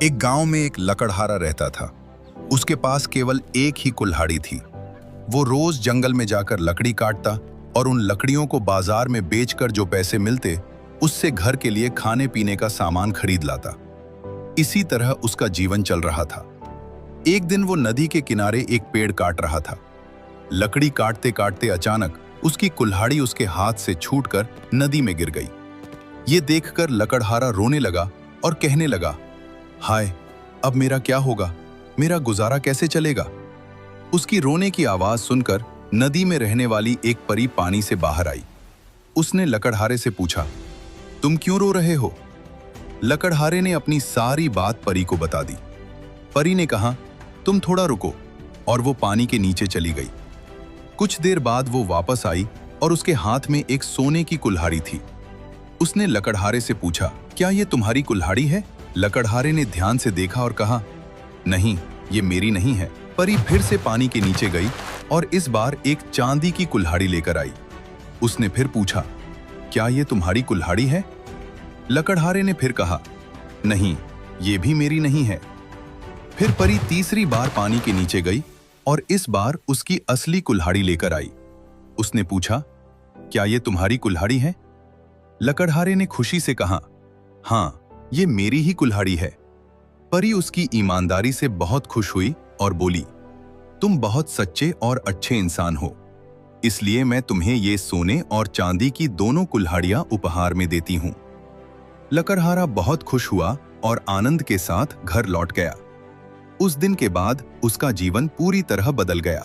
एक गांव में एक लकड़हारा रहता था। उसके पास केवल एक ही कुल्हाड़ी थी। वो रोज जंगल में जाकर लकड़ी काटता और उन लकड़ियों को बाजार में बेचकर जो पैसे मिलते उससे घर के लिए खाने पीने का सामान खरीद लाता। इसी तरह उसका जीवन चल रहा था। एक दिन वो नदी के किनारे एक पेड़ काट रहा था। लकड़ी काटते काटते अचानक उसकी कुल्हाड़ी उसके हाथ से छूटकर नदी में गिर गई। ये देखकर लकड़हारा रोने लगा और कहने लगा, हाय, अब मेरा क्या होगा? मेरा गुजारा कैसे चलेगा? उसकी रोने की आवाज सुनकर नदी में रहने वाली एक परी पानी से बाहर आई। उसने लकड़हारे से पूछा, तुम क्यों रो रहे हो? लकड़हारे ने अपनी सारी बात परी को बता दी। परी ने कहा, तुम थोड़ा रुको, और वो पानी के नीचे चली गई। कुछ देर बाद वो वापस आई और उसके हाथ में एक सोने की कुल्हाड़ी थी। उसने लकड़हारे से पूछा, क्या ये तुम्हारी कुल्हाड़ी है? लकड़हारे ने ध्यान से देखा और कहा, नहीं, ये मेरी नहीं है। परी फिर से पानी के नीचे गई और इस बार एक चांदी की कुल्हाड़ी लेकर आई। उसने फिर पूछा, क्या ये तुम्हारी कुल्हाड़ी है? लकड़हारे ने फिर कहा, नहीं, ये भी मेरी नहीं है। फिर परी तीसरी बार पानी के नीचे गई और इस बार उसकी असली कुल्हाड़ी लेकर आई। उसने पूछा, क्या ये तुम्हारी कुल्हाड़ी है? लकड़हारे ने खुशी से कहा, हाँ, ये मेरी ही कुल्हाड़ी है। परी उसकी ईमानदारी से बहुत खुश हुई और बोली, तुम बहुत सच्चे और अच्छे इंसान हो, इसलिए मैं तुम्हें ये सोने और चांदी की दोनों कुल्हाड़ियां उपहार में देती हूं। लकड़हारा बहुत खुश हुआ और आनंद के साथ घर लौट गया। उस दिन के बाद उसका जीवन पूरी तरह बदल गया।